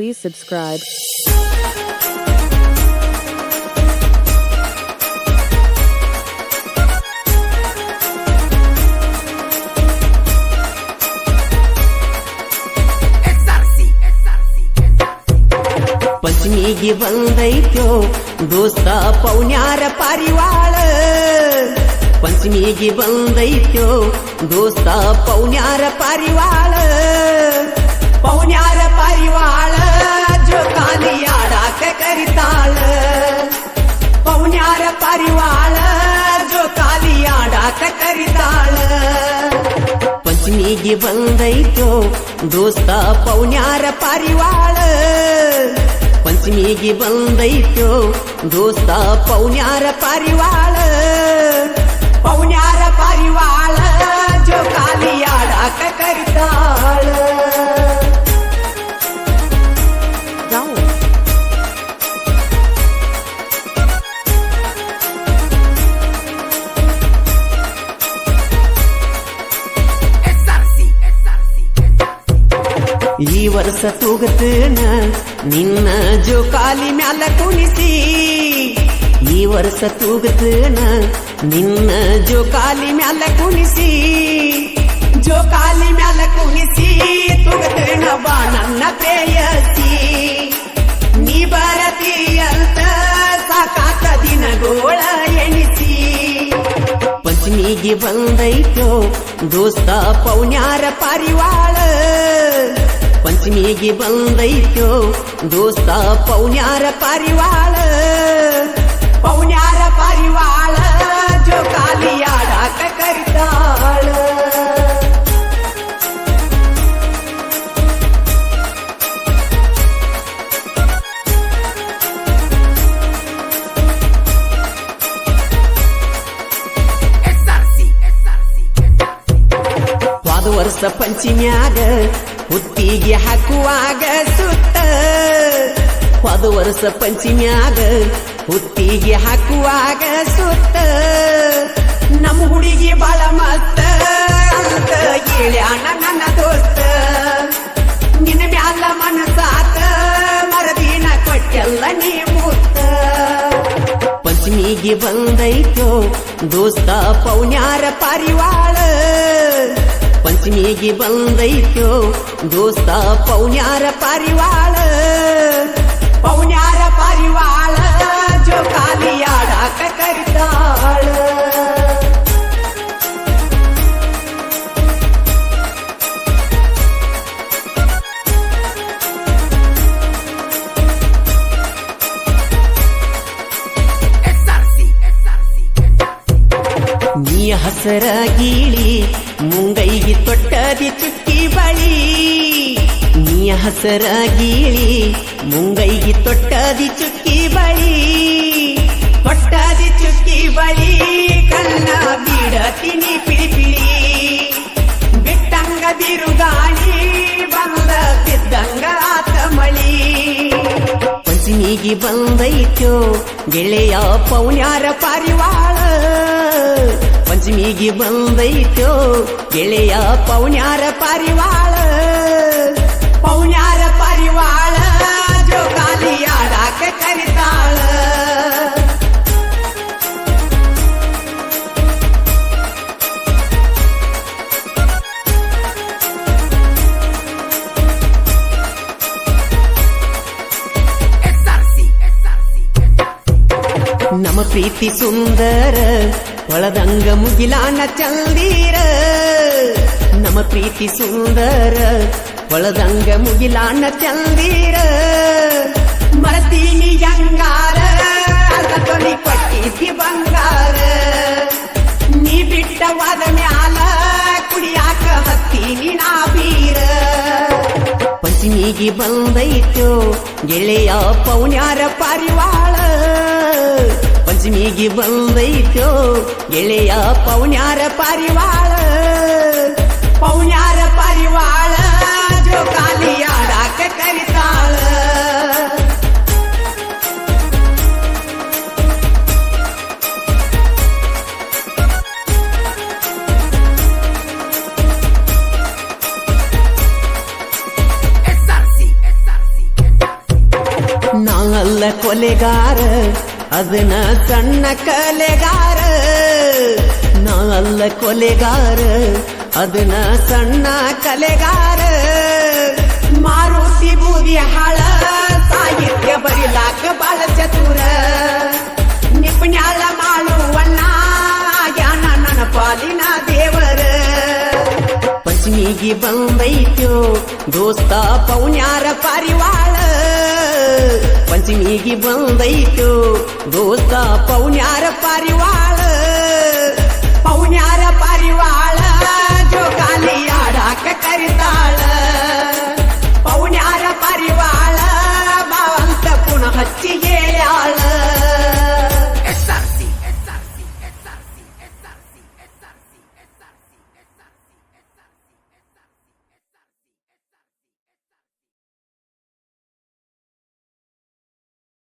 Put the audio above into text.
please subscribe. पंचमीगी बंदೈತೋ दोस्त पवन्यार पारिवाळ पंचमीगी बंदೈತೋ दोस्त पवन्यार पारिवाळ पवन्यार पारिवाळ जो काली आडाक करिताळ पवन्यार पारिवाळ जो काली आडाक करिताळ पंचमीगी बंदೈತೋ दोस्त पवन्यार पारिवाळ पंचमीगी बंदೈತೋ दोस्त पवन्यार पारिवाळ पवन्यार पारिवाळ जो काली आडाक करिताळ ಈ ವರ್ಷ ತೂಗತನ ನಿನ್ನ ಜೋಕಾಲಿ ಮ್ಯಾಲ ಕುಣಿಸಿ ಈ ವರ್ಷ ತೂಗತನ ನಿನ್ನ ಜೋಕಾಲಿ ಮ್ಯಾಲ ಕುಣಿಸಿ ಜೋಕಾಲಿ ಮ್ಯಾಲ ಕುಣಿಸಿ ತೂಗತನ ಬಾ ನನ್ನ ಪ್ರೇಯಸಿ ನೀ ಬರತೀಯಂತ ಸಾಕಾತ ದಿನಗೋಳ ಎಣಿಸಿ पंचमीगी बंदೈತೋ दोस्त पवन्यार पारिवाळ पंचमीगी बंदೈತೋ दोस्त पवन्यार पारिवाळ पवन्यार पारिवाळ जो काली आडाक करिताळ ವರ್ಷ ಪಂಚಮ್ಯಾಗ ಹುತ್ತಿಗೆ ಹಾಕುವಾಗ ಸುತ್ತ ಹೋದ ವರ್ಷ ಪಂಚಮ್ಯಾಗ ಹುತ್ತಿಗೆ ಹಾಕುವಾಗ ಸುತ್ತ ನಮ್ಮ ಹುಡುಗಿ ಬಾಳ ಮತ್ತ ಅಂತ ಹೇಳ್ಯಾಣ ನನ್ನ ದೋಸ್ತ ನಿನ್ನ ಮ್ಯಾಲ ಮನಸಾತ ಮರದಿನ ಕೊಟ್ಟೆಲ್ಲ ನೀ ಮುತ್ತ पंचमीगी बंदೈತೋ दोस्त पवन्यार पारिवाळ पंचमीगी बंदೈತೋ दोस्त पवन्यार पारिवाळ पवन्यार पारिवाळ जो काली आडाक करिताळ ನೀ ಹಸರ ಗೀಳಿ ಮುಂಗೈಗಿ ತೊಟ್ಟದಿ ಚುಕ್ಕಿ ಬಳಿ ನೀ ಹಸರ ಗೀಳಿ ಮುಂಗೈಗಿ ತೊಟ್ಟದಿ ಚುಕ್ಕಿ ಬಳಿ ತೊಟ್ಟದಿ ಚುಕ್ಕಿ ಬಳಿ ಕಣ್ಣ ಬಿಡತೀನಿ ಪಿಳಿಪಿಳಿ ಬಿಟ್ಟಂಗ ಬಿರುಗಾಳಿ ಬಂದ ಬಿದ್ದಂಗ ಆತ ಮಳಿ पंचमीगी बंदೈತೋ ಗೆಳೆಯ ಪವನ್ಯಾರ ಪಾರಿವಾಳ पंचमीगी बंदೈತೋ ಗೆಳೆಯ पवन्यार पारिवाळ पवन्यार पारिवाळ जो काली आडाक करिताळ ನಮ್ಮ ಪ್ರೀತಿ ಸುಂದರ ಒಳದಂಗ ಮುಗಿಲಾನ ಚಂದೀರ ನಮ್ಮ ಪ್ರೀತಿ ಸುಂದರ ಒಳದಂಗ ಮುಗಿಲಾನ ಚಂದೀರ ಮರತೀನಿ ಜಂಗಾರ ತೊಲಿ ಕೊಟ್ಟಿದ್ದಿ ಬಂಗಾರ ನೀ ಬಿಟ್ಟವಾದ ಮ್ಯಾಲ ಕುಡಿಯಾಕ ಹತ್ತೀನಿ ನಾ ಬೀರ पंचमीगी बंदೈತೋ ಗೆಳೆಯ ಪವನ್ಯಾರ ಪಾರಿವಾಳ पंचमीगी बंदೈತೋ ಗೆಳೆಯ पवन्यार पारिवाळ पवन्यार पारिवाळ जो काली आडाक करिताळ ನಾನಲ್ಲ ಕೊಲೆಗಾರ ಅದನ್ನ ಸಣ್ಣ ಕಲೆಗಾರ ನಾನಲ್ಲ ಕೊಲೆಗಾರ ಅದನ್ನ ಸಣ್ಣ ಕಲೆಗಾರ ಮಾರುತಿ ಬೂದಿ ಹಾಳ ಸಾಹಿತ್ಯ ಬರಿಲಾಕ ಬಾಳ ಚತುರ ನಿಪುಣ್ಯಾಳ ಮಾಡುವಣ್ಣ ಜ್ಞಾನ ನನ್ನ ಪಾಲಿನ ದೇವರ ಪಂಚಮಿಗೆ ಬಂದೈತ್ಯೋ ದೋಸ್ತ ಪೌನ್ಯಾರ ಪಾರಿವಾಳ ಪಂಚಮಿಗೆ ಬಂದೈತ್ಯೋ ದೋಸ್ತ ಪೌನ್ಯಾರ ಪಾರಿವಾಳ ಪೌನ್ಯಾರ ಪಾರಿವಾಳ ಜೋಕಾಲಿ ಆಡಾಕ ಕರಿತಾಳ